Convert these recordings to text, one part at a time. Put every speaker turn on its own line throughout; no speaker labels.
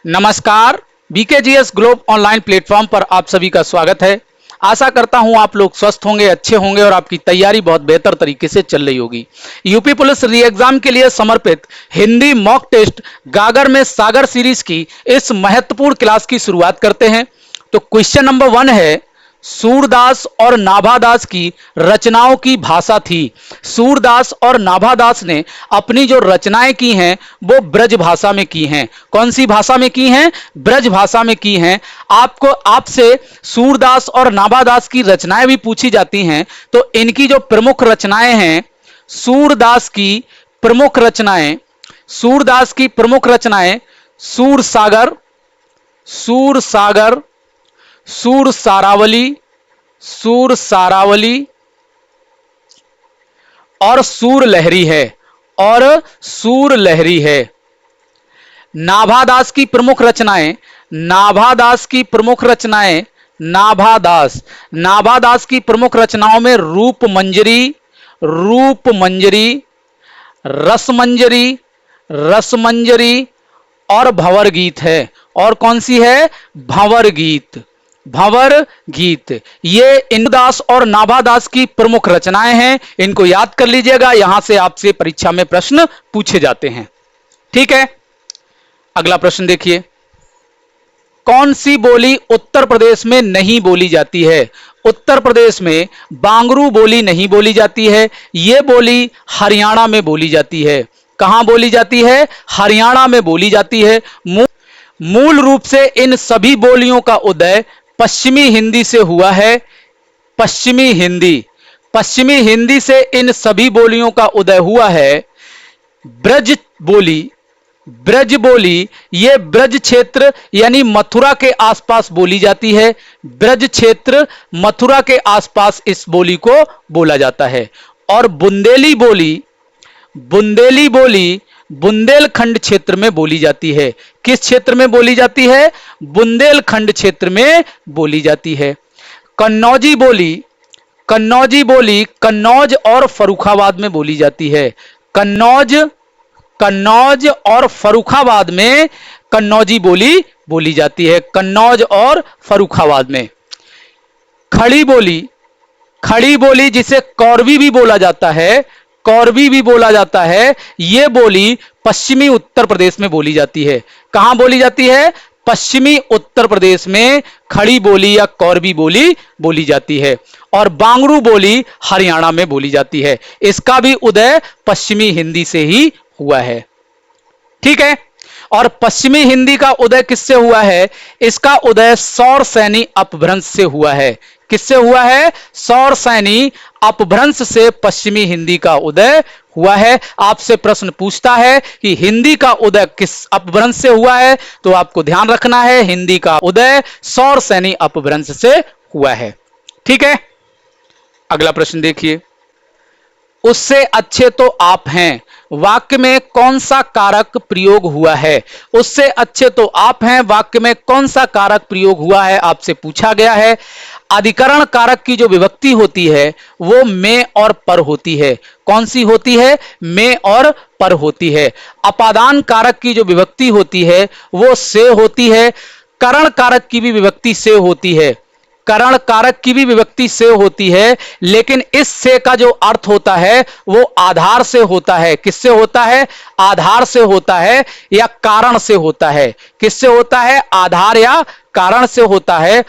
नमस्कार। बीकेजीएस globe online platform पर आप सभी का स्वागत है। आशा करता हूं आप लोग स्वस्थ होंगे, अच्छे होंगे और आपकी तैयारी बहुत बेहतर तरीके से चल रही होगी। यूपी पुलिस री एग्जाम के लिए समर्पित हिंदी मॉक टेस्ट गागर में सागर सीरीज की इस महत्वपूर्ण क्लास की शुरुआत करते हैं। तो क्वेश्चन नंबर 1 है, सूरदास और नाभादास की रचनाओं की भाषा थी। सूरदास और नाभादास ने अपनी जो रचनाएं की हैं वो ब्रज भाषा में की हैं। कौन सी भाषा में की हैं? ब्रज भाषा में की हैं। आपसे सूरदास और नाभादास की रचनाएं भी पूछी जाती हैं, तो इनकी जो प्रमुख रचनाएं हैं, सूरदास की प्रमुख रचनाएं, सूरदास की प्रमुख रचनाएं सूरसागर, सूरसागर, सूर सारावली, सूर सारावली और सूर लहरी है, और सूर लहरी है। नाभादास की प्रमुख रचनाएं, नाभादास की प्रमुख रचनाएं, नाभादास की प्रमुख रचनाओं में रूप मंजरी, रूप मंजरी, रसमंजरी, रसमंजरी और भंवर गीत है। और कौन सी है? भंवर गीत, भंवर गीत। ये इंद्रदास और नाभादास की प्रमुख रचनाएं हैं। इनको याद कर लीजिएगा, यहां से आपसे परीक्षा में प्रश्न पूछे जाते हैं। ठीक है, अगला प्रश्न देखिए। कौन सी बोली उत्तर प्रदेश में नहीं बोली जाती है? उत्तर प्रदेश में बांगरू बोली नहीं बोली जाती है। यह बोली हरियाणा में बोली जाती है। कहां बोली जाती है? हरियाणा में बोली जाती है। मूल रूप से इन सभी बोलियों का उदय पश्चिमी हिंदी से हुआ है। पश्चिमी हिंदी से इन सभी बोलियों का उदय हुआ है। ब्रज बोली ये ब्रज क्षेत्र यानी मथुरा के आसपास बोली जाती है। ब्रज क्षेत्र मथुरा के आसपास इस बोली को बोला जाता है। और बुंदेली बोली बुंदेलखंड क्षेत्र में बोली जाती है। किस क्षेत्र में बोली जाती है? बुंदेलखंड क्षेत्र में बोली जाती है। कन्नौजी बोली कन्नौज और फर्रुखाबाद में बोली जाती है। कन्नौज और फर्रुखाबाद में कन्नौजी बोली जाती है। कन्नौज और फर्रुखाबाद में। खड़ी बोली जिसे कौरवी भी बोला जाता है, यह बोली पश्चिमी उत्तर प्रदेश में बोली जाती है। कहां बोली जाती है? पश्चिमी उत्तर प्रदेश में खड़ी बोली या कौरवी बोली जाती है। और बांगरू बोली हरियाणा में बोली जाती है। इसका भी उदय पश्चिमी हिंदी से ही हुआ है। ठीक है, और पश्चिमी हिंदी का उदय किससे हुआ है? इसका उदय सौर सैनी अपभ्रंश से हुआ है। किससे हुआ है? सौर सैनी अपभ्रंश से पश्चिमी हिंदी का उदय हुआ है। आपसे प्रश्न पूछता है कि हिंदी का उदय किस अपभ्रंश से हुआ है, तो आपको ध्यान रखना है हिंदी का उदय सौर सैनी अपभ्रंश से हुआ है। ठीक है, अगला प्रश्न देखिए। उससे अच्छे तो आप हैं, वाक्य में कौन सा कारक प्रयोग हुआ है? उससे अच्छे तो आप हैं, वाक्य में कौन सा कारक प्रयोग हुआ है, आपसे पूछा गया है। अधिकरण कारक की जो विभक्ति होती है वो में और पर होती है। कौन सी होती है? में और पर होती है। अपादान कारक की जो विभक्ति होती है वो से होती है। करण कारक की भी विभक्ति से होती है। करण कारक की भी विभक्ति से होती है, लेकिन इस से का जो अर्थ होता है वो आधार से होता है। किससे होता है? आधार से होता है या कारण से होता है। किससे होता है? आधार या कारण से होता है।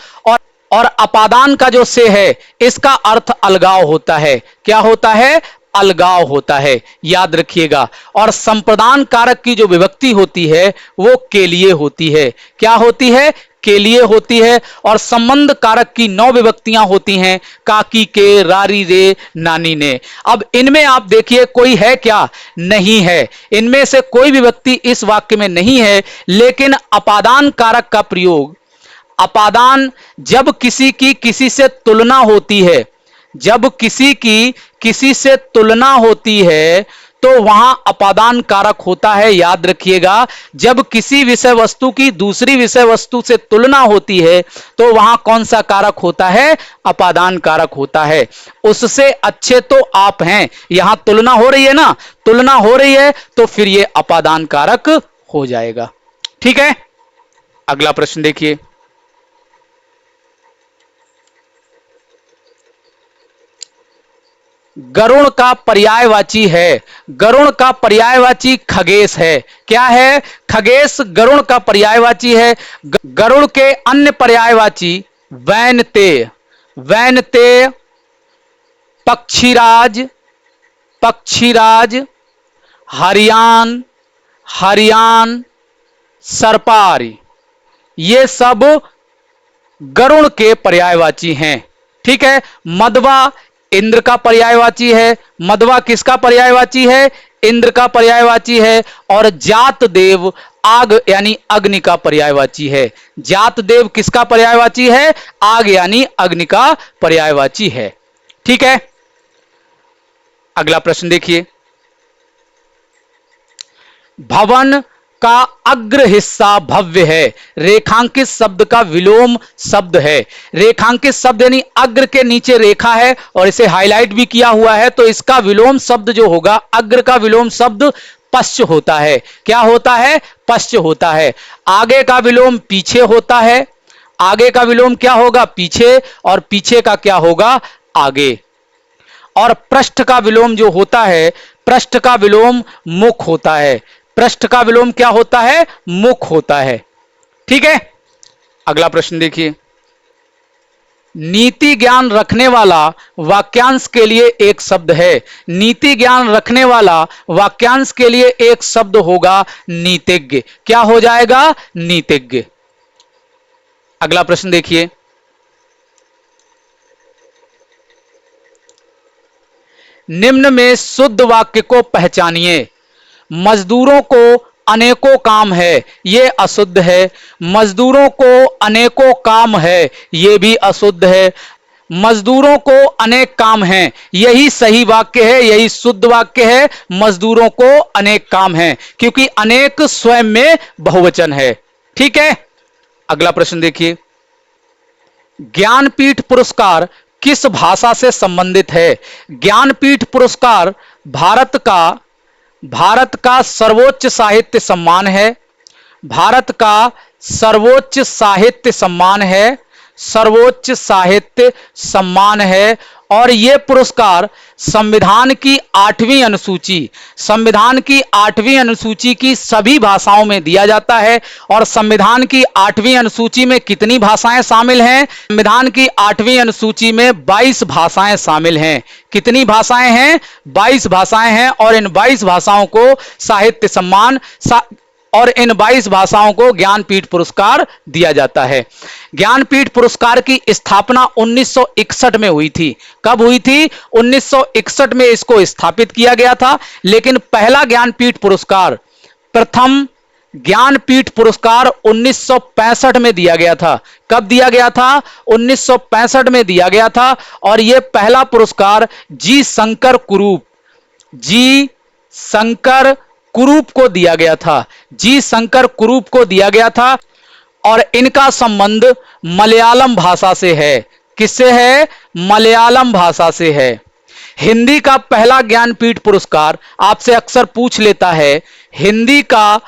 और अपादान का जो से है इसका अर्थ अलगाव होता है। क्या होता है? अलगाव होता है, याद रखिएगा। और संप्रदान कारक की जो विभक्ति होती है वो के लिए होती है। क्या होती है? के लिए होती है। और संबंध कारक की 9 विभक्तियां होती हैं, काकी के, रारी रे, नानी ने। अब इनमें आप देखिए कोई है क्या? नहीं है। इनमें से कोई विभक्ति इस वाक्य में नहीं है, लेकिन अपादान कारक का प्रयोग, अपादान जब किसी की किसी से तुलना होती है, जब किसी की किसी से तुलना होती है तो वहां अपादान कारक होता है। याद रखिएगा, जब किसी विषय वस्तु की दूसरी विषय वस्तु से तुलना होती है तो वहां कौन सा कारक होता है? अपादान कारक होता है। उससे अच्छे तो आप हैं, यहां तुलना हो रही है ना, तुलना हो रही है तो फिर यह अपादान कारक हो जाएगा। ठीक है, अगला प्रश्न देखिए, गरुण का पर्यायवाची है। गरुण का पर्यायवाची खगेश है। क्या है? खगेश गरुण का पर्यायवाची है। गरुड़ के अन्य पर्यायवाची वैनते, वैनते, पक्षीराज, पक्षीराज, हरियान, हरियान, सर्पारी, ये सब गरुण के पर्यायवाची हैं। ठीक है। मदवा इंद्र का पर्यायवाची है। मदवा किसका पर्यायवाची है? इंद्र का पर्यायवाची है। और जात देव आग यानी अग्नि का पर्यायवाची है। जात देव किसका पर्यायवाची है? आग यानी अग्नि का पर्यायवाची है। ठीक है। अगला प्रश्न देखिए, भवन का अग्र हिस्सा भव्य है। रेखांकित शब्द का विलोम शब्द है। रेखांकित शब्द यानी अग्र के नीचे रेखा है और इसे हाईलाइट भी किया हुआ है, तो इसका विलोम शब्द जो होगा, अग्र का विलोम शब्द पश्च होता है। क्या होता है? पश्च होता है। आगे का विलोम पीछे होता है। आगे का विलोम क्या होगा? पीछे। और पीछे का क्या होगा? आगे। और पृष्ठ का विलोम जो होता है, पृष्ठ का विलोम मुख होता है। पृष्ठ का विलोम क्या होता है? मुख होता है। ठीक है। अगला प्रश्न देखिए, नीति ज्ञान रखने वाला वाक्यांश के लिए एक शब्द है। नीति ज्ञान रखने वाला वाक्यांश के लिए एक शब्द होगा नीतिज्ञ। क्या हो जाएगा? नीतिज्ञ। अगला प्रश्न देखिए, निम्न में शुद्ध वाक्य को पहचानिए। मजदूरों को अनेकों काम है, ये अशुद्ध है। मजदूरों को अनेकों काम है, ये भी अशुद्ध है। मजदूरों को अनेक काम हैं, यही सही वाक्य है, यही शुद्ध वाक्य है। मजदूरों को अनेक काम हैं, क्योंकि अनेक स्वयं में बहुवचन है। ठीक है। अगला प्रश्न देखिए, ज्ञानपीठ पुरस्कार किस भाषा से संबंधित है? ज्ञानपीठ पुरस्कार भारत का सर्वोच्च साहित्य सम्मान है। भारत का सर्वोच्च साहित्य सम्मान है। सर्वोच्च साहित्य सम्मान है। और यह पुरस्कार संविधान की 8वीं अनुसूची, संविधान की 8वीं अनुसूची की सभी भाषाओं में दिया जाता है। और संविधान की 8वीं अनुसूची में कितनी भाषाएं शामिल हैं? संविधान की 8वीं अनुसूची में 22 भाषाएं शामिल हैं। कितनी भाषाएं हैं? 22 भाषाएं हैं। और इन 22 भाषाओं को साहित्य सम्मान और इन 22 भाषाओं को ज्ञानपीठ पुरस्कार दिया जाता है। ज्ञानपीठ पुरस्कार की स्थापना 1961 में हुई थी। कब हुई थी? 1961 में इसको स्थापित किया गया था। लेकिन पहला ज्ञानपीठ पुरस्कार, प्रथम ज्ञानपीठ पुरस्कार 1965 में दिया गया था। कब दिया गया था? 1965 में दिया गया था। और यह पहला पुरस्कार जी शंकर कुरूप, जी शंकर कुरूप को दिया गया था। जी शंकर कुरूप को दिया गया था। और इनका संबंध मलयालम भाषा से है। किससे है? मलयालम भाषा से है। हिंदी का पहला ज्ञानपीठ पुरस्कार आपसे अक्सर पूछ लेता है। हिंदी का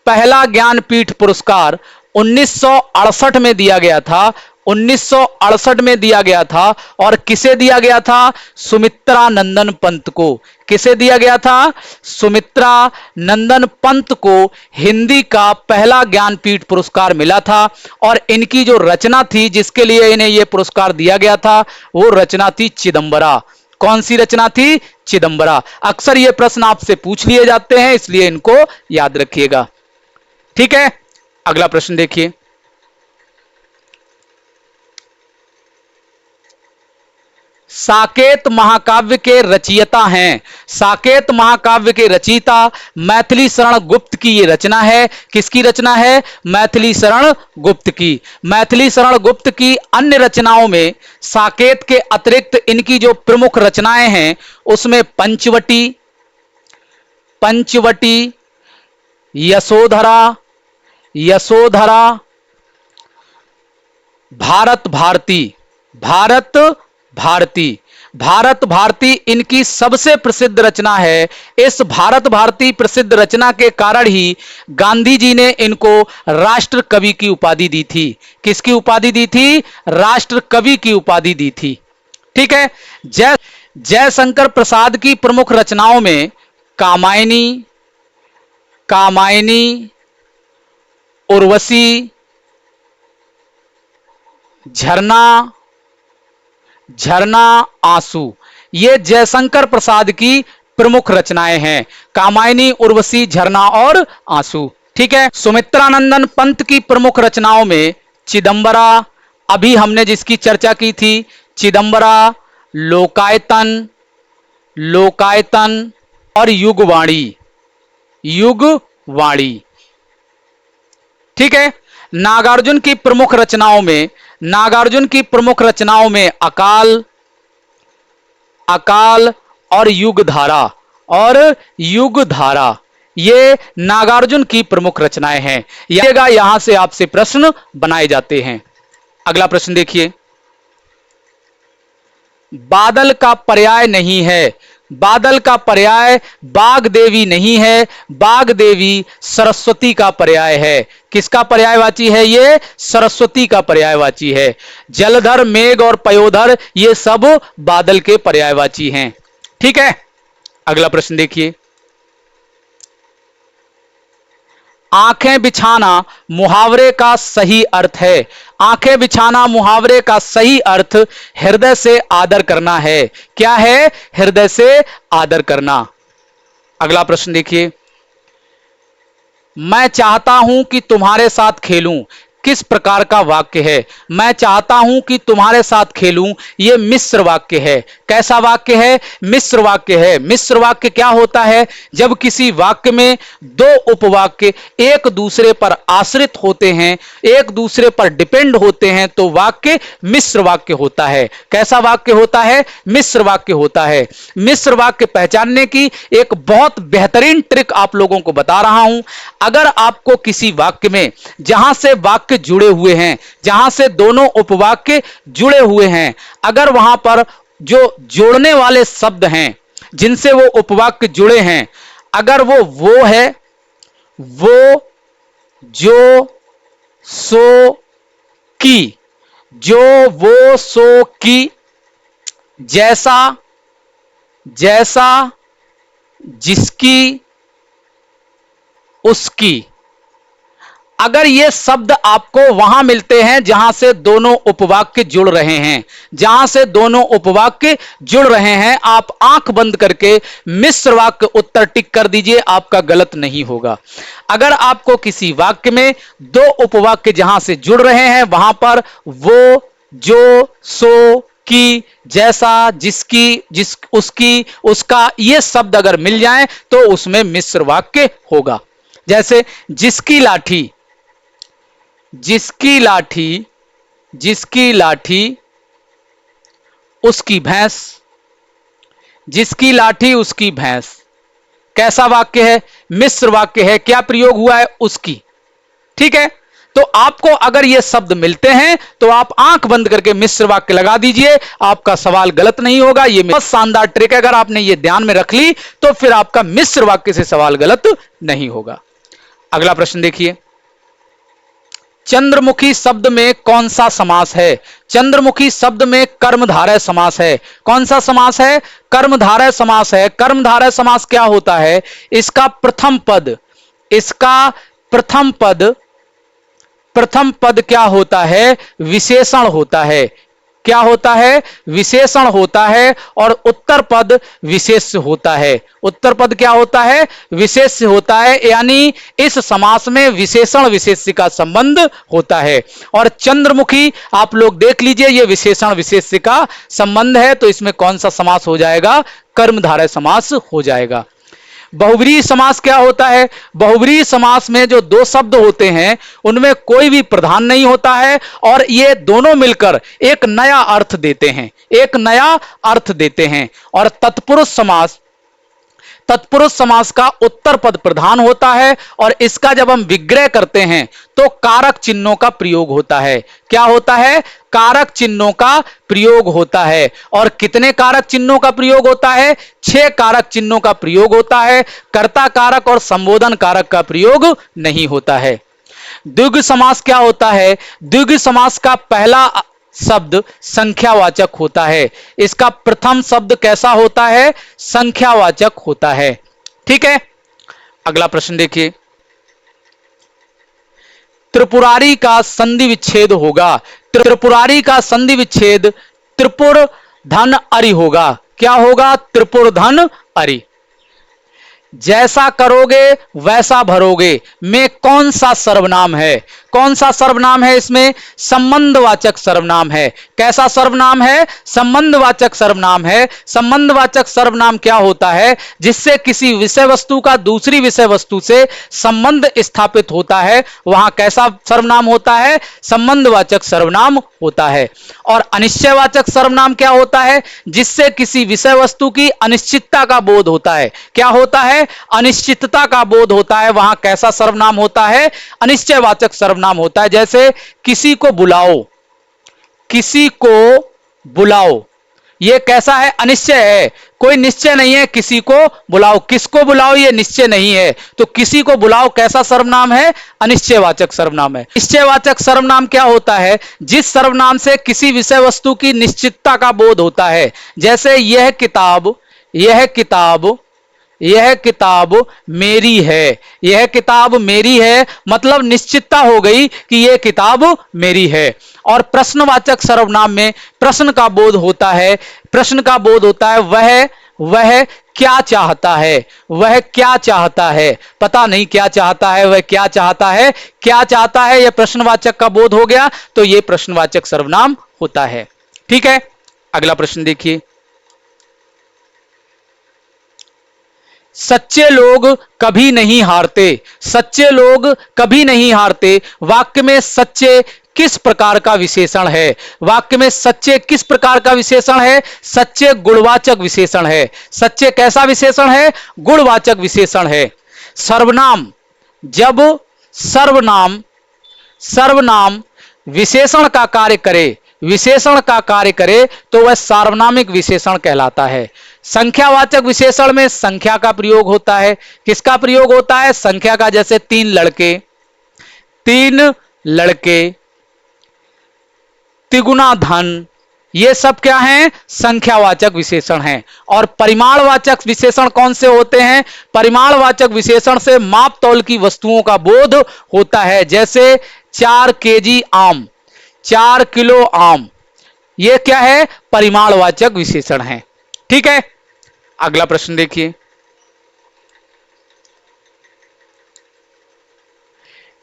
पहला ज्ञानपीठ पुरस्कार 1968 में दिया गया था। 1968 में दिया गया था। और किसे दिया गया था? सुमित्रा नंदन पंत को। किसे दिया गया था? सुमित्रा नंदन पंत को हिंदी का पहला ज्ञानपीठ पुरस्कार मिला था। और इनकी जो रचना थी जिसके लिए इन्हें यह पुरस्कार दिया गया था, वो रचना थी चिदंबरा। कौन सी रचना थी? चिदंबरा। अक्सर ये प्रश्न आपसे पूछ लिए जाते हैं, इसलिए इनको याद रखिएगा। ठीक है। अगला प्रश्न देखिए, साकेत महाकाव्य के रचयिता हैं। साकेत महाकाव्य के रचयिता मैथिली शरण गुप्त की ये रचना है। किसकी रचना है? मैथिली शरण गुप्त की। मैथिली शरण गुप्त की अन्य रचनाओं में साकेत के अतिरिक्त इनकी जो प्रमुख रचनाएं हैं उसमें पंचवटी, पंचवटी, यशोधरा, यशोधरा, भारत भारती, भारत भारती, भारत भारती इनकी सबसे प्रसिद्ध रचना है। इस भारत भारती प्रसिद्ध रचना के कारण ही गांधी जी ने इनको राष्ट्र कवि की उपाधि दी थी। किसकी उपाधि दी थी? राष्ट्र कवि की उपाधि दी थी। ठीक है। जयशंकर प्रसाद की प्रमुख रचनाओं में कामायनी, कामायनी, उर्वशी, झरना, झरना, आंसू, ये जयशंकर प्रसाद की प्रमुख रचनाएं हैं। कामायनी, उर्वशी, झरना और आंसू। ठीक है। सुमित्रानंदन पंत की प्रमुख रचनाओं में चिदंबरा, अभी हमने जिसकी चर्चा की थी, चिदंबरा, लोकायतन, लोकायतन और युगवाणी, युगवाणी। ठीक है। नागार्जुन की प्रमुख रचनाओं में, नागार्जुन की प्रमुख रचनाओं में अकाल, अकाल और युगधारा, और युगधारा, ये नागार्जुन की प्रमुख रचनाएं हैं। यहां से आपसे प्रश्न बनाए जाते हैं। अगला प्रश्न देखिए, बादल का पर्याय नहीं है, बादल का पर्याय बाग देवी नहीं है, बाग देवी सरस्वती का पर्याय है। किसका पर्यायवाची है? ये सरस्वती का पर्यायवाची है। जलधर, मेघ और पयोधर ये सब बादल के पर्यायवाची हैं। ठीक है। अगला प्रश्न देखिए, आंखें बिछाना मुहावरे का सही अर्थ है। आंखें बिछाना मुहावरे का सही अर्थ हृदय से आदर करना है। क्या है? हृदय से आदर करना। अगला प्रश्न देखिए, मैं चाहता हूं कि तुम्हारे साथ खेलूं, किस प्रकार का वाक्य है? मैं चाहता हूं कि तुम्हारे साथ खेलूं, यह मिश्र वाक्य है। कैसा वाक्य है? मिश्र वाक्य है। मिश्र वाक्य क्या होता है? जब किसी वाक्य में दो उपवाक्य एक दूसरे पर आश्रित होते हैं, एक दूसरे पर डिपेंड होते हैं, तो वाक्य मिश्र वाक्य होता है। कैसा वाक्य होता है? मिश्र वाक्य होता है। मिश्र वाक्य पहचानने की एक बहुत बेहतरीन ट्रिक आप लोगों को बता रहा हूं। अगर आपको किसी वाक्य में जहां से वाक्य जुड़े हुए हैं, जहां से दोनों उपवाक्य जुड़े हुए हैं, अगर वहां पर जो जोड़ने वाले शब्द हैं जिनसे वो उपवाक्य जुड़े हैं, अगर वो है, वो, जो, सो, की, जो, वो, सो, की, जैसा, जैसा, जिसकी, उसकी, अगर ये शब्द आपको वहां मिलते हैं जहां से दोनों उपवाक्य जुड़ रहे हैं, जहां से दोनों उपवाक्य जुड़ रहे हैं, आप आंख बंद करके मिश्र वाक्य उत्तर टिक कर दीजिए, आपका गलत नहीं होगा। अगर आपको किसी वाक्य में दो उपवाक्य जहां से जुड़ रहे हैं, वहां पर वो, जो, सो, की, जैसा, जिसकी, उसकी, उसका, ये शब्द अगर मिल जाएं तो उसमें मिश्र वाक्य होगा। जैसे जिसकी लाठी, जिसकी लाठी, जिसकी लाठी, उसकी भैंस, जिसकी लाठी, उसकी भैंस। कैसा वाक्य है? मिश्र वाक्य है। क्या प्रयोग हुआ है? उसकी। ठीक है। तो आपको अगर ये शब्द मिलते हैं तो आप आंख बंद करके मिश्र वाक्य लगा दीजिए, आपका सवाल गलत नहीं होगा। ये बहुत शानदार ट्रिक है। अगर आपने ये ध्यान में रख ली तो फिर आपका मिश्र वाक्य से सवाल गलत नहीं होगा। अगला प्रश्न देखिए, चंद्रमुखी शब्द में कौन सा समास है? चंद्रमुखी शब्द में कर्मधारय समास है। कौन सा समास है? कर्मधारय समास है। कर्मधारय समास क्या होता है? इसका प्रथम पद, इसका प्रथम पद, प्रथम पद क्या होता है? विशेषण होता है। क्या होता है? विशेषण होता है। और उत्तर पद विशेष्य होता है। उत्तर पद क्या होता है? विशेष्य होता है। यानी इस समास में विशेषण विशेष्य का संबंध होता है। और चंद्रमुखी आप लोग देख लीजिए, यह विशेषण विशेष्य का संबंध है, तो इसमें कौन सा समास हो जाएगा? कर्मधारय समास हो जाएगा। बहुब्रीहि समास क्या होता है? बहुब्रीहि समास में जो दो शब्द होते हैं उनमें कोई भी प्रधान नहीं होता है और ये दोनों मिलकर एक नया अर्थ देते हैं, एक नया अर्थ देते हैं। और तत्पुरुष समास, तत्पुरुष समास का उत्तर पद प्रधान होता है और इसका जब हम विग्रह करते हैं तो कारक चिन्हों का प्रयोग होता है। क्या होता है? कारक चिन्हों का प्रयोग होता है। और कितने कारक चिन्हों का प्रयोग होता है? 6 कारक चिन्हों का प्रयोग होता है। कर्ता कारक और संबोधन कारक का प्रयोग नहीं होता है। द्विगु समास क्या होता है? द्विगु समास का पहला शब्द संख्यावाचक होता है। इसका प्रथम शब्द कैसा होता है? संख्यावाचक होता है। ठीक है, अगला प्रश्न देखिए। त्रिपुरारी का संधि विच्छेद होगा। त्रिपुरारी का संधि विच्छेद त्रिपुर धन अरि होगा। क्या होगा? त्रिपुर धन अरि। जैसा करोगे वैसा भरोगे में कौन सा सर्वनाम है? कौन सा सर्वनाम है? इसमें संबंधवाचक सर्वनाम है। कैसा सर्वनाम है? संबंधवाचक सर्वनाम है। संबंधवाचक सर्वनाम क्या होता है? जिससे किसी विषय वस्तु का दूसरी विषय वस्तु से संबंध स्थापित होता है, वहां कैसा सर्वनाम होता है? संबंधवाचक सर्वनाम होता है। और अनिश्चयवाचक सर्वनाम क्या होता है? जिससे किसी विषय वस्तु की अनिश्चितता का बोध होता है। क्या होता है? अनिश्चितता का बोध होता है। वहां कैसा सर्वनाम होता है? अनिश्चयवाचक सर्वनाम होता है। जैसे किसी को बुलाओ, किसी को बुलाओ, यह कैसा है? अनिश्चय है, कोई निश्चय नहीं है। किसी को बुलाओ, किसको बुलाओ यह निश्चय नहीं है, तो किसी को बुलाओ कैसा सर्वनाम है? अनिश्चयवाचक सर्वनाम है। निश्चयवाचक सर्वनाम क्या होता है? जिस सर्वनाम से किसी विषय वस्तु की निश्चितता का बोध होता है। जैसे यह किताब, यह किताब, यह किताब मेरी है। यह किताब मेरी है मतलब निश्चितता हो गई कि यह किताब मेरी है। और प्रश्नवाचक सर्वनाम में प्रश्न का बोध होता है। प्रश्न का बोध होता है वह क्या चाहता है, वह क्या चाहता है। पता नहीं क्या चाहता है, वह क्या चाहता है, क्या चाहता है, यह प्रश्नवाचक का बोध हो गया, तो यह प्रश्नवाचक सर्वनाम होता है। ठीक है, अगला प्रश्न देखिए। सच्चे लोग कभी नहीं हारते। सच्चे लोग कभी नहीं हारते वाक्य में सच्चे किस प्रकार का विशेषण है? वाक्य में सच्चे किस प्रकार का विशेषण है? सच्चे गुणवाचक विशेषण है। सच्चे कैसा विशेषण है? गुणवाचक विशेषण है। सर्वनाम, जब सर्वनाम विशेषण का कार्य करे, विशेषण का कार्य करे तो वह सार्वनामिक विशेषण कहलाता है। संख्यावाचक विशेषण में संख्या का प्रयोग होता है। किसका प्रयोग होता है? संख्या का। जैसे 3 लड़के, तिगुना धन, ये सब क्या हैं? संख्यावाचक विशेषण हैं। और परिमाणवाचक विशेषण कौन से होते हैं? परिमाणवाचक विशेषण से माप तौल की वस्तुओं का बोध होता है। जैसे 4 केजी आम, 4 किलो आम, ये क्या है? परिमाणवाचक विशेषण है। ठीक है, अगला प्रश्न देखिए।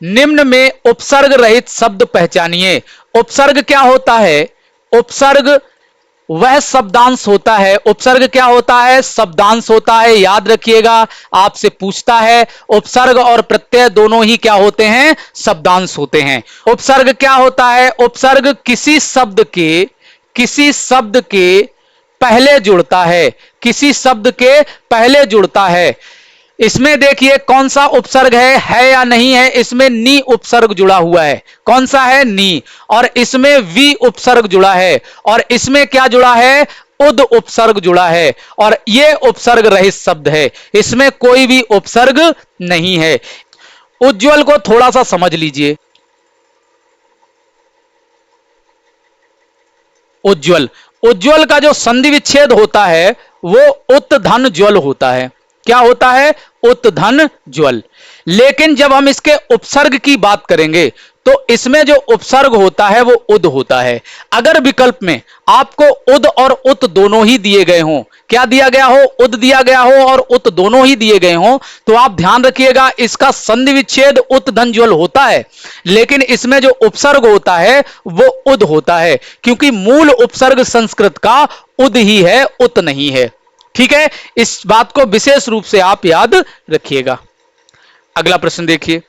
निम्न में उपसर्ग रहित शब्द पहचानिए। उपसर्ग क्या होता है? उपसर्ग वह शब्दांश होता है। उपसर्ग क्या होता है? शब्दांश होता है। याद रखिएगा, आपसे पूछता है उपसर्ग और प्रत्यय दोनों ही क्या होते हैं? शब्दांश होते हैं। उपसर्ग क्या होता है? उपसर्ग किसी शब्द के पहले जुड़ता है। किसी शब्द के पहले जुड़ता है। इसमें देखिए कौन सा उपसर्ग है या नहीं है? इसमें नी उपसर्ग जुड़ा हुआ है। कौन सा है? नी। और इसमें वी उपसर्ग जुड़ा है। और इसमें क्या जुड़ा है? उद उपसर्ग जुड़ा है। और यह उपसर्ग रहित शब्द है, इसमें कोई भी उपसर्ग नहीं है। उज्ज्वल को थोड़ा सा समझ लीजिए। उज्ज्वल का जो संधि विच्छेद होता है वो उत धन ज्वल होता है। क्या होता है? उत धन ज्वल। लेकिन जब हम इसके उपसर्ग की बात करेंगे तो इसमें जो उपसर्ग होता है वो उद होता है। अगर विकल्प में आपको उद और उत दोनों ही दिए गए हों, क्या दिया गया हो? उद दिया गया हो और उत दोनों ही दिए गए हों, तो आप ध्यान रखिएगा इसका संधि विच्छेद उत धन ज्वल होता है। लेकिन इसमें जो उपसर्ग होता है वो उद होता है, क्योंकि मूल उपसर्ग संस्कृत का उद ही है, उत नहीं है। ठीक है, इस बात को विशेष रूप से आप याद रखिएगा। अगला प्रश्न देखिए।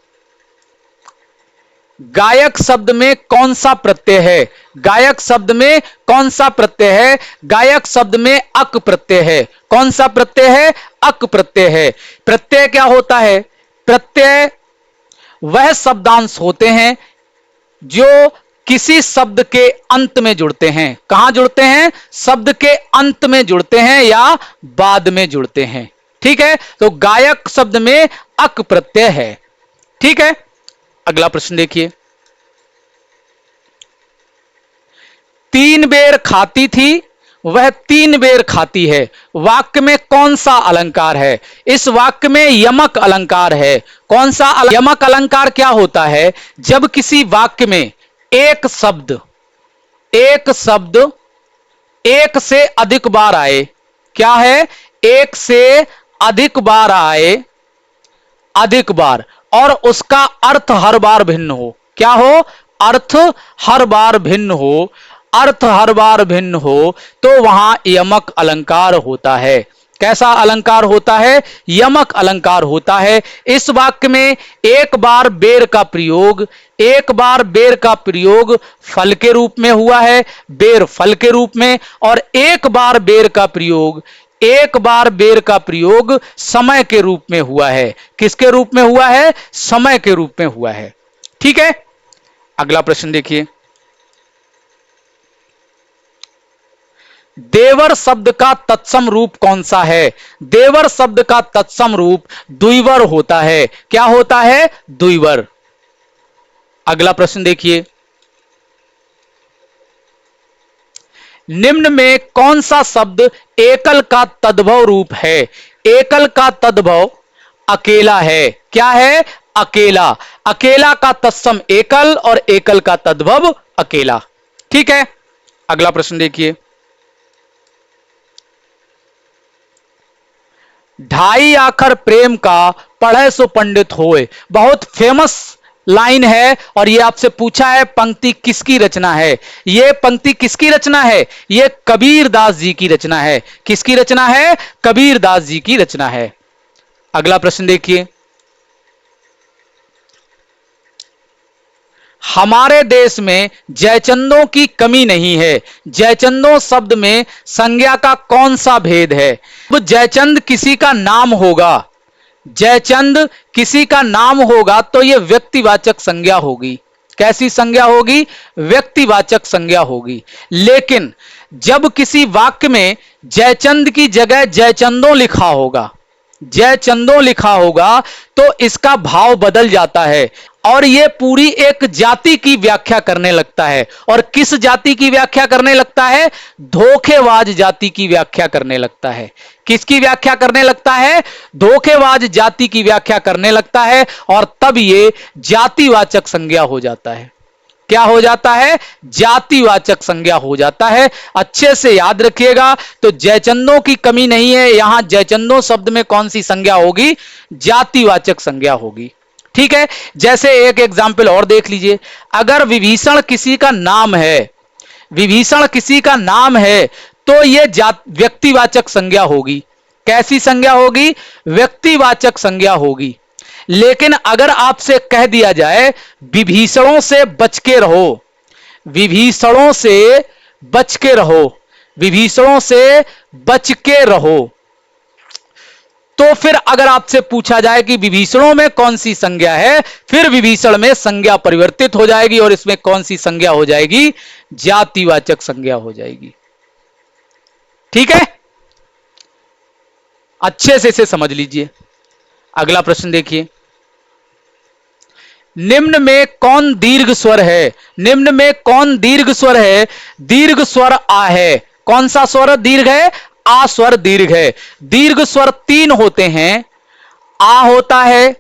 गायक शब्द में कौन सा प्रत्यय है? गायक शब्द में कौन सा प्रत्यय है? गायक शब्द में अक प्रत्यय है। कौन सा प्रत्यय है? अक प्रत्यय है। प्रत्यय क्या होता है? प्रत्यय वह शब्दांश होते हैं जो किसी शब्द के अंत में जुड़ते हैं। कहां जुड़ते हैं? शब्द के अंत में जुड़ते हैं या बाद में जुड़ते हैं। ठीक है, तो गायक शब्द में अक प्रत्यय है। ठीक है, अगला प्रश्न देखिए। 3 बेर खाती थी वह 3 बेर खाती है, वाक्य में कौन सा अलंकार है? इस वाक्य में यमक अलंकार है। कौन सा यमक अलंकार क्या होता है? जब किसी वाक्य में एक शब्द एक से अधिक बार आए। क्या है? एक से अधिक बार आए, अधिक बार, और उसका अर्थ हर बार भिन्न हो। क्या हो? अर्थ हर बार भिन्न हो। अर्थ हर बार भिन्न हो तो वहां यमक अलंकार होता है। कैसा अलंकार होता है? यमक अलंकार होता है। इस वाक्य में एक बार बेर का प्रयोग फल के रूप में हुआ है, बेर फल के रूप में, और एक बार बेर का प्रयोग समय के रूप में हुआ है। किसके रूप में हुआ है? समय के रूप में हुआ है। ठीक है, अगला प्रश्न देखिए। देवर शब्द का तत्सम रूप कौन सा है? देवर शब्द का तत्सम रूप द्विवर होता है। क्या होता है? द्विवर। अगला प्रश्न देखिए। निम्न में कौन सा शब्द एकल का तद्भव रूप है? एकल का तद्भव अकेला है। क्या है? अकेला। अकेला का तत्सम एकल और एकल का तद्भव अकेला। ठीक है, अगला प्रश्न देखिए। ढाई आखर प्रेम का पढ़े सो पंडित होए, बहुत फेमस लाइन है, और यह आपसे पूछा है पंक्ति किसकी रचना है? यह पंक्ति किसकी रचना है? यह कबीरदास जी की रचना है। किसकी रचना है? कबीरदास जी की रचना है। अगला प्रश्न देखिए। हमारे देश में जयचंदों की कमी नहीं है। जयचंदों शब्द में संज्ञा का कौन सा भेद है? अब जयचंद किसी का नाम होगा, जयचंद किसी का नाम होगा तो यह व्यक्तिवाचक संज्ञा होगी। कैसी संज्ञा होगी? व्यक्तिवाचक संज्ञा होगी। लेकिन जब किसी वाक्य में जयचंद की जगह जयचंदों लिखा होगा तो इसका भाव बदल जाता है और यह पूरी एक जाति की व्याख्या करने लगता है। और किस जाति की व्याख्या करने लगता है? धोखेबाज जाति की व्याख्या करने लगता है। किसकी व्याख्या करने लगता है? धोखेबाज जाति की व्याख्या करने लगता है, और तब यह जातिवाचक संज्ञा हो जाता है। क्या हो जाता है? जातिवाचक संज्ञा हो जाता है। अच्छे से याद रखिएगा। तो जयचंदों की कमी नहीं है, यहां जयचंदों शब्द में कौन सी संज्ञा होगी? जातिवाचक संज्ञा होगी। ठीक है, जैसे एक एग्जाम्पल और देख लीजिए। अगर विभीषण किसी का नाम है तो यह व्यक्तिवाचक संज्ञा होगी। कैसी संज्ञा होगी? व्यक्तिवाचक संज्ञा होगी। लेकिन अगर आपसे कह दिया जाए विभीषणों से बच के रहो, विभीषणों से बच के रहो, तो फिर अगर आपसे पूछा जाए कि विभीषणों में कौन सी संज्ञा है, फिर विभीषण में संज्ञा परिवर्तित हो जाएगी और इसमें कौन सी संज्ञा हो जाएगी? जातिवाचक संज्ञा हो जाएगी। ठीक है, अच्छे से इसे समझ लीजिए। अगला प्रश्न देखिए। निम्न में कौन दीर्घ स्वर है? निम्न में कौन दीर्घ स्वर है? दीर्घ स्वर आ है। कौन सा स्वर दीर्घ है? आ स्वर दीर्घ है। दीर्घ स्वर 3 होते हैं, आ होता है,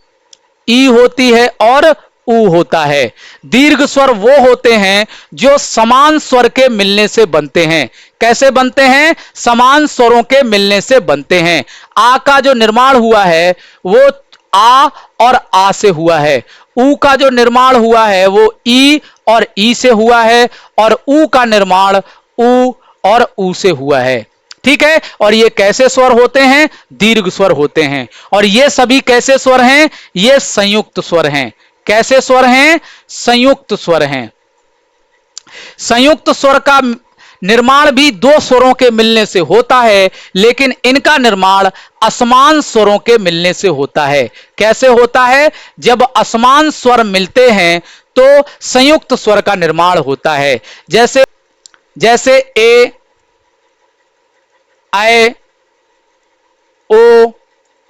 ई होती है और ऊ होता है। दीर्घ स्वर वो होते हैं जो समान स्वर के मिलने से बनते हैं। कैसे बनते हैं? समान स्वरों के मिलने से बनते हैं। आ का जो निर्माण हुआ है वो आ और आ से हुआ है। ऊ का जो निर्माण हुआ है वो ई और ई से हुआ है, और ऊ का निर्माण ऊ और ऊ से हुआ है। ठीक है, और ये कैसे स्वर होते हैं? दीर्घ स्वर होते हैं। और ये सभी कैसे स्वर हैं? ये संयुक्त स्वर हैं। कैसे स्वर हैं? संयुक्त स्वर हैं। संयुक्त स्वर का निर्माण भी दो स्वरों के मिलने से होता है, लेकिन इनका निर्माण असमान स्वरों के मिलने से होता है। कैसे होता है? जब असमान स्वर मिलते हैं तो संयुक्त स्वर का निर्माण होता है। जैसे जैसे ए, ऐ, ओ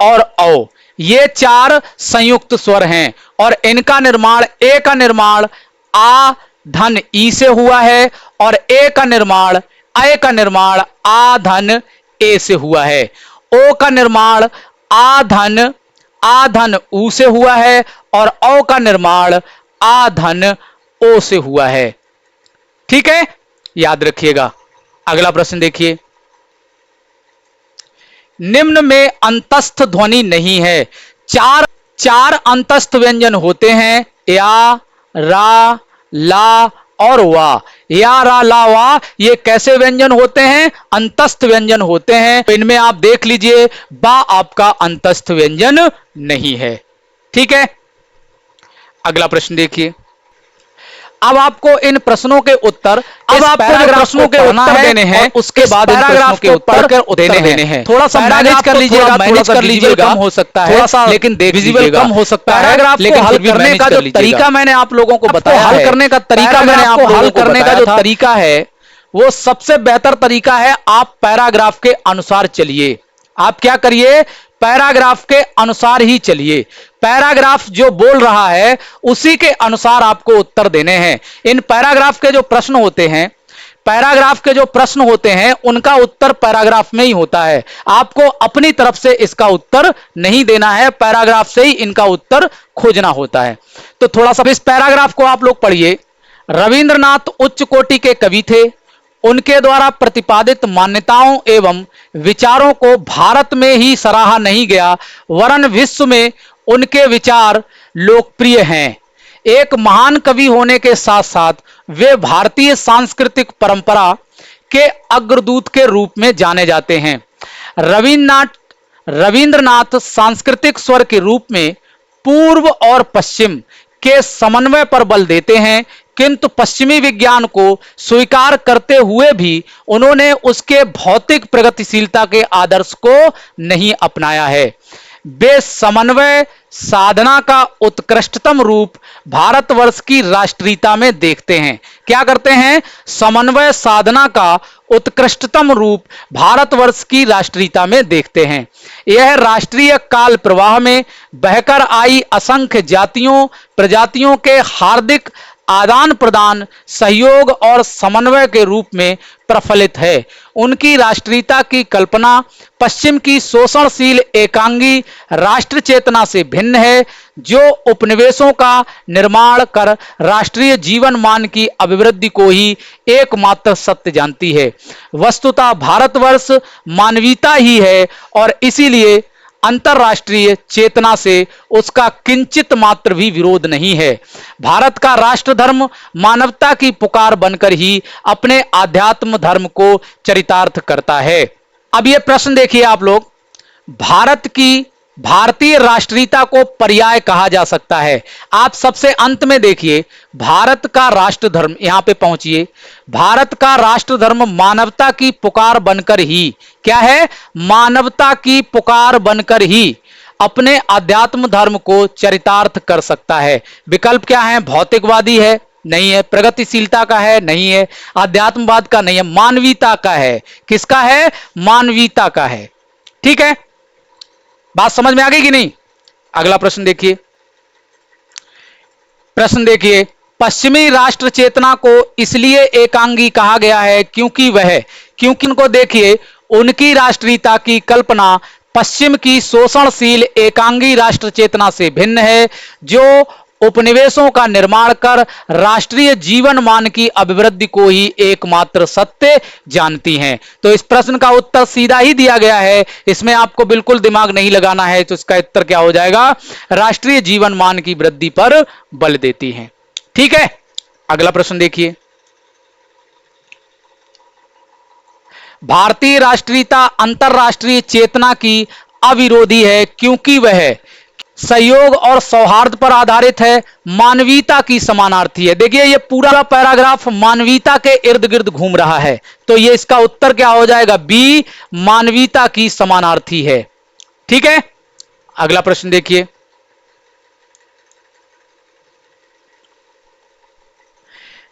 और औ, ये चार संयुक्त स्वर हैं और इनका निर्माण, ए का निर्माण आ धन ई से हुआ है और ए का निर्माण, ऐ का निर्माण आ धन ए से हुआ है। ओ का निर्माण आ धन ऊ से हुआ है और औ का निर्माण आ धन ओ से हुआ है। ठीक है, याद रखिएगा। अगला प्रश्न देखिए, निम्न में अंतस्थ ध्वनि नहीं है। चार अंतस्थ व्यंजन होते हैं, या, रा, ला और वा। या, रा, ला, वा, ये कैसे व्यंजन होते हैं? अंतस्थ व्यंजन होते हैं। तो इनमें आप देख लीजिए, बा आपका अंतस्थ व्यंजन नहीं है। ठीक है, अगला प्रश्न देखिए। अब आपको इन प्रश्नों के उत्तर, अब आपको प्रश्नों के उत्तर देने हैं, उसके बाद पैराग्राफ के पढ़कर देने हैं। थोड़ा सा मैनेज कर लीजिएगा, मैनेज कर लीजिएगा, कम हो सकता है, थोड़ा सा लेकिन विजुअल कम हो सकता है। पैराग्राफ लेकिन हल करने का जो तरीका मैंने आप लोगों को बताया, हल करने का तरीका मैंने आपको हल करने का जो तरीका है वो सबसे बेहतर तरीका है, आप पैराग्राफ के अनुसार चलिए। आप क्या करिए? पैराग्राफ के अनुसार ही चलिए। पैराग्राफ जो बोल रहा है उसी के अनुसार आपको उत्तर देने हैं। इन पैराग्राफ के जो प्रश्न होते हैं, पैराग्राफ के जो प्रश्न होते हैं उनका उत्तर पैराग्राफ में ही होता है। आपको अपनी तरफ से इसका उत्तर नहीं देना है, पैराग्राफ से ही इनका उत्तर खोजना होता है। तो थोड़ा सा इस पैराग्राफ को आप लोग पढ़िए। रविंद्रनाथ उच्च कोटि के कवि थे। उनके द्वारा प्रतिपादित मान्यताओं एवं विचारों को भारत में ही सराहा नहीं गया, वरन विश्व में उनके विचार लोकप्रिय हैं। एक महान कवि होने के साथ साथ वे भारतीय सांस्कृतिक परंपरा के अग्रदूत के रूप में जाने जाते हैं। रविंद्रनाथ सांस्कृतिक स्वर के रूप में पूर्व और पश्चिम के समन्वय पर बल देते हैं, किंतु पश्चिमी विज्ञान को स्वीकार करते हुए भी उन्होंने उसके भौतिक प्रगतिशीलता के आदर्श को नहीं अपनाया है। वे समन्वय साधना का उत्कृष्टतम रूप भारतवर्ष की राष्ट्रीयता में देखते हैं। क्या करते हैं? समन्वय साधना का उत्कृष्टतम रूप भारतवर्ष की राष्ट्रीयता में देखते हैं। यह राष्ट्रीय काल प्रवाह में बहकर आई असंख्य जातियों प्रजातियों के हार्दिक आदान प्रदान, सहयोग और समन्वय के रूप में प्रफलित है। उनकी राष्ट्रीयता की कल्पना पश्चिम की शोषणशील एकांगी राष्ट्र चेतना से भिन्न है, जो उपनिवेशों का निर्माण कर राष्ट्रीय जीवन मान की अभिवृद्धि को ही एकमात्र सत्य जानती है। वस्तुतः भारतवर्ष मानवीयता ही है और इसीलिए अंतरराष्ट्रीय चेतना से उसका किंचित मात्र भी विरोध नहीं है। भारत का राष्ट्र धर्म मानवता की पुकार बनकर ही अपने आध्यात्म धर्म को चरितार्थ करता है। अब ये प्रश्न देखिए आप लोग, भारतीय राष्ट्रीयता को पर्याय कहा जा सकता है। आप सबसे अंत में देखिए, भारत का राष्ट्र धर्म, यहां पे पहुंचिए। भारत का राष्ट्र धर्म मानवता की पुकार बनकर ही, क्या है? मानवता की पुकार बनकर ही अपने आध्यात्म धर्म को चरितार्थ कर सकता है। विकल्प क्या है? भौतिकवादी है? नहीं है। प्रगतिशीलता का है? नहीं है। आध्यात्मवाद का नहीं है। मानवीयता का है। किसका है? मानवीयता का है। ठीक है, बात समझ में आ गई कि नहीं? अगला प्रश्न देखिए। प्रश्न देखिए, पश्चिमी राष्ट्र चेतना को इसलिए एकांगी कहा गया है क्योंकि उनको देखिए, उनकी राष्ट्रीयता की कल्पना पश्चिम की शोषणशील एकांगी राष्ट्र चेतना से भिन्न है, जो उपनिवेशों का निर्माण कर राष्ट्रीय जीवन मान की अभिवृद्धि को ही एकमात्र सत्य जानती हैं। तो इस प्रश्न का उत्तर सीधा ही दिया गया है, इसमें आपको बिल्कुल दिमाग नहीं लगाना है। तो इसका उत्तर क्या हो जाएगा? राष्ट्रीय जीवन मान की वृद्धि पर बल देती हैं। ठीक है, अगला प्रश्न देखिए। भारतीय राष्ट्रीयता अंतरराष्ट्रीय चेतना की अविरोधी है क्योंकि वह सहयोग और सौहार्द पर आधारित है, मानवीयता की समानार्थी है। देखिए ये पूरा पैराग्राफ मानवीयता के इर्द गिर्द घूम रहा है, तो ये इसका उत्तर क्या हो जाएगा? बी, मानवीयता की समानार्थी है। ठीक है, अगला प्रश्न देखिए।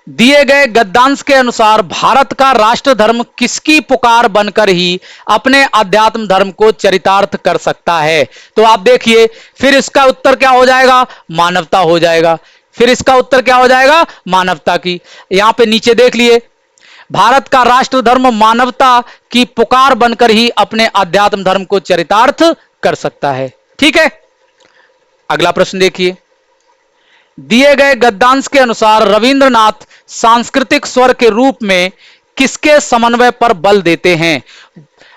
दिए गए गद्यांश के अनुसार भारत का राष्ट्र धर्म किसकी पुकार बनकर ही अपने अध्यात्म धर्म को चरितार्थ कर सकता है? तो आप देखिए, फिर इसका उत्तर क्या हो जाएगा? मानवता हो जाएगा। फिर इसका उत्तर क्या हो जाएगा? मानवता की। यहां पे नीचे देख लिए, भारत का राष्ट्र धर्म मानवता की पुकार बनकर ही अपने अध्यात्म धर्म को चरितार्थ कर सकता है। ठीक है, अगला प्रश्न देखिए। दिए गए गद्यांश के अनुसार रविंद्रनाथ सांस्कृतिक स्वर के रूप में किसके समन्वय पर बल देते हैं?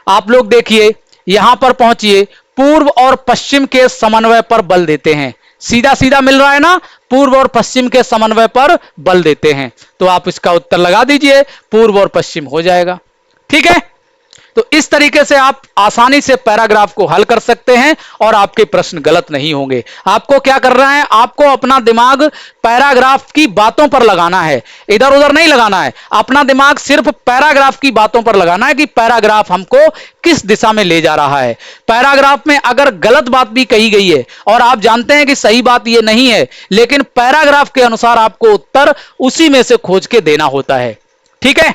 आप लोग देखिए, यहां पर पहुंचिए, पूर्व और पश्चिम के समन्वय पर बल देते हैं। सीधा सीधा मिल रहा है ना, पूर्व और पश्चिम के समन्वय पर बल देते हैं। तो आप इसका उत्तर लगा दीजिए, पूर्व और पश्चिम हो जाएगा। ठीक है, तो इस तरीके से आप आसानी से पैराग्राफ को हल कर सकते हैं और आपके प्रश्न गलत नहीं होंगे। आपको क्या करना है? आपको अपना दिमाग पैराग्राफ की बातों पर लगाना है, इधर उधर नहीं लगाना है। अपना दिमाग सिर्फ पैराग्राफ की बातों पर लगाना है कि पैराग्राफ हमको किस दिशा में ले जा रहा है। पैराग्राफ में अगर गलत बात भी कही गई है और आप जानते हैं कि सही बात यह नहीं है, लेकिन पैराग्राफ के अनुसार आपको उत्तर उसी में से खोज के देना होता है। ठीक है,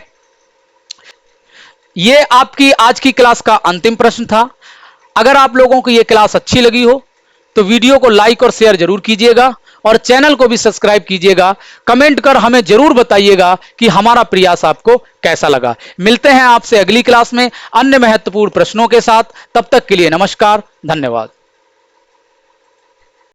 ये आपकी आज की क्लास का अंतिम प्रश्न था। अगर आप लोगों को यह क्लास अच्छी लगी हो तो वीडियो को लाइक और शेयर जरूर कीजिएगा और चैनल को भी सब्सक्राइब कीजिएगा। कमेंट कर हमें जरूर बताइएगा कि हमारा प्रयास आपको कैसा लगा। मिलते हैं आपसे अगली क्लास में अन्य महत्वपूर्ण प्रश्नों के साथ। तब तक के लिए नमस्कार, धन्यवाद।